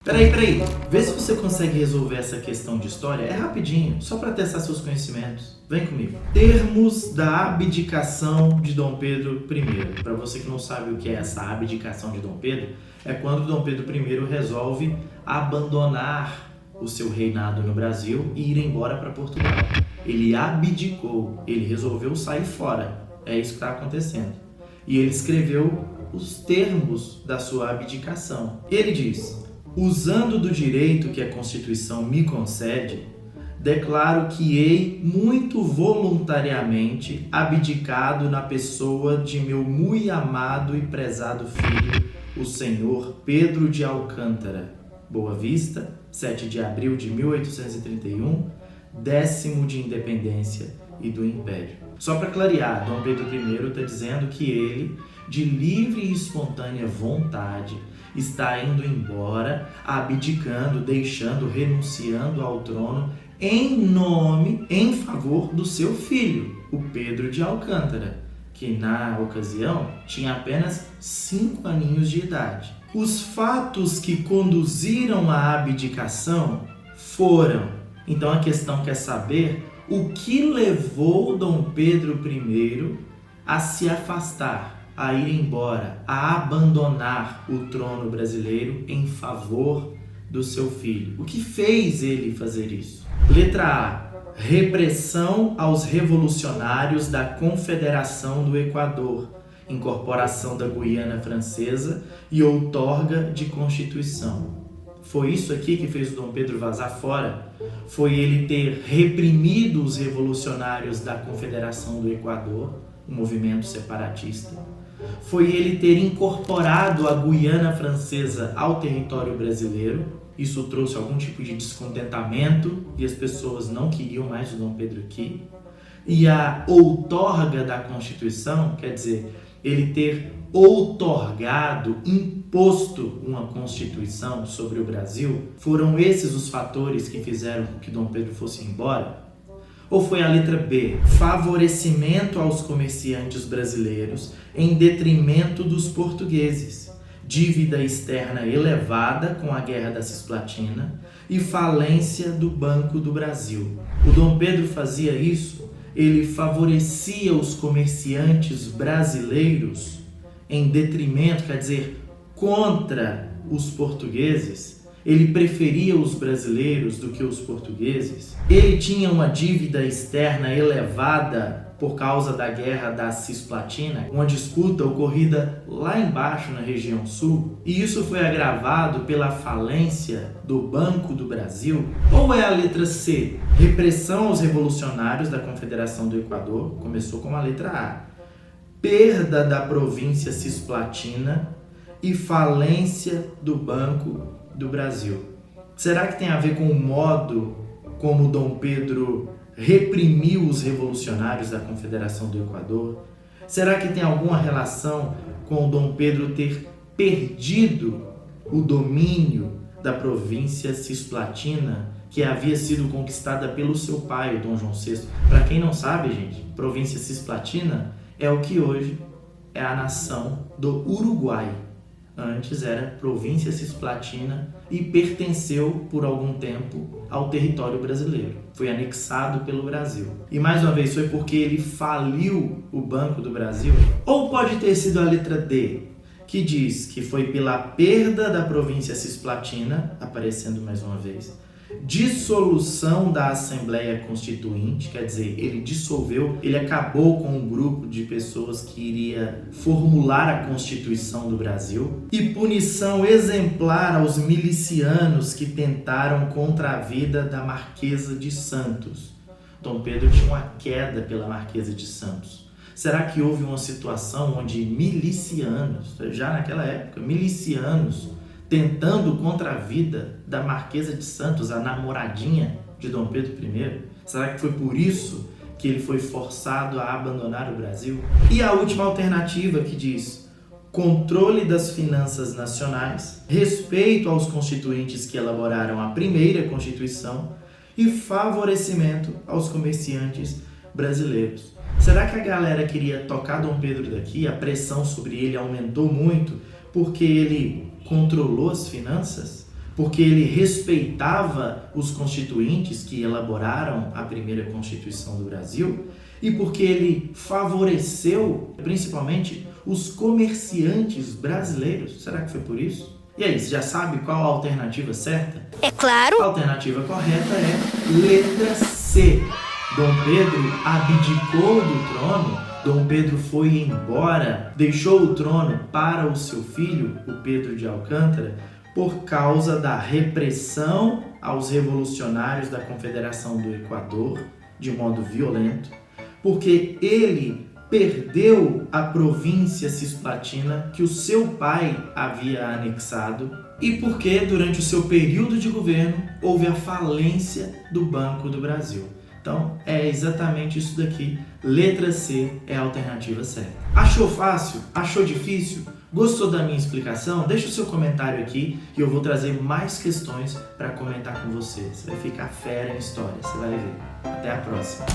Peraí, vê se você consegue resolver essa questão de história, é rapidinho, só para testar seus conhecimentos. Vem comigo. Termos da abdicação de Dom Pedro I. Para você que não sabe o que é essa abdicação de Dom Pedro, é quando Dom Pedro I resolve abandonar o seu reinado no Brasil e ir embora para Portugal. Ele abdicou, ele resolveu sair fora. É isso que está acontecendo. E ele escreveu os termos da sua abdicação. Ele diz: usando do direito que a Constituição me concede, declaro que hei muito voluntariamente abdicado na pessoa de meu muito amado e prezado filho, o senhor Pedro de Alcântara, Boa Vista, 7 de abril de 1831, 10º de independência e do Império. Só para clarear, Dom Pedro I está dizendo que ele, de livre e espontânea vontade, está indo embora, abdicando, deixando, renunciando ao trono em favor do seu filho, o Pedro de Alcântara, que na ocasião tinha apenas 5 aninhos de idade. Os fatos que conduziram à abdicação foram, então a questão quer saber o que levou Dom Pedro I a se afastar, a ir embora, a abandonar o trono brasileiro em favor do seu filho. O que fez ele fazer isso? Letra A. Repressão aos revolucionários da Confederação do Equador, incorporação da Guiana Francesa e outorga de Constituição. Foi isso aqui que fez o Dom Pedro vazar fora? Foi ele ter reprimido os revolucionários da Confederação do Equador, um movimento separatista. Foi ele ter incorporado a Guiana Francesa ao território brasileiro. Isso trouxe algum tipo de descontentamento e as pessoas não queriam mais o Dom Pedro aqui. E a outorga da Constituição, quer dizer, ele ter outorgado, imposto uma Constituição sobre o Brasil, foram esses os fatores que fizeram com que Dom Pedro fosse embora? Ou foi a letra B, favorecimento aos comerciantes brasileiros em detrimento dos portugueses, dívida externa elevada com a Guerra da Cisplatina e falência do Banco do Brasil? O Dom Pedro fazia isso, ele favorecia os comerciantes brasileiros em detrimento, quer dizer, contra os portugueses. Ele preferia os brasileiros do que os portugueses. Ele tinha uma dívida externa elevada por causa da Guerra da Cisplatina, uma disputa ocorrida lá embaixo na região sul, e isso foi agravado pela falência do Banco do Brasil. Ou é a letra C, repressão aos revolucionários da Confederação do Equador, começou com a letra A, perda da província cisplatina e falência do Banco do Brasil. Será que tem a ver com o modo como Dom Pedro reprimiu os revolucionários da Confederação do Equador? Será que tem alguma relação com o Dom Pedro ter perdido o domínio da província cisplatina que havia sido conquistada pelo seu pai, o Dom João VI? Para quem não sabe, gente, província cisplatina é o que hoje é a nação do Uruguai. Antes era província cisplatina e pertenceu por algum tempo ao território brasileiro. Foi anexado pelo Brasil. E mais uma vez, foi porque ele faliu o Banco do Brasil? Ou pode ter sido a letra D, que diz que foi pela perda da província cisplatina, aparecendo mais uma vez, dissolução da Assembleia Constituinte, quer dizer, ele dissolveu, ele acabou com um grupo de pessoas que iria formular a Constituição do Brasil, e punição exemplar aos milicianos que tentaram contra a vida da Marquesa de Santos. Dom Pedro tinha uma queda pela Marquesa de Santos. Será que houve uma situação onde milicianos, já naquela época, milicianos tentando contra a vida da Marquesa de Santos, a namoradinha de Dom Pedro I? Será que foi por isso que ele foi forçado a abandonar o Brasil? E a última alternativa, que diz controle das finanças nacionais, respeito aos constituintes que elaboraram a primeira Constituição e favorecimento aos comerciantes brasileiros. Será que a galera queria tocar Dom Pedro daqui? A pressão sobre ele aumentou muito porque ele controlou as finanças? porque ele respeitava os constituintes que elaboraram a primeira Constituição do Brasil e porque ele favoreceu principalmente os comerciantes brasileiros. Será que foi por isso? E aí, você já sabe qual a alternativa certa? É claro! A alternativa correta é letra C. Dom Pedro abdicou do trono, Dom Pedro foi embora, deixou o trono para o seu filho, o Pedro de Alcântara, por causa da repressão aos revolucionários da Confederação do Equador, de modo violento, porque ele perdeu a província cisplatina que o seu pai havia anexado e porque, durante o seu período de governo, houve a falência do Banco do Brasil. Então, é exatamente isso daqui. Letra C é a alternativa certa. Achou fácil? Achou difícil? Gostou da minha explicação? Deixa o seu comentário aqui e eu vou trazer mais questões para comentar com você. Você vai ficar fera em história, você vai ver. Até a próxima.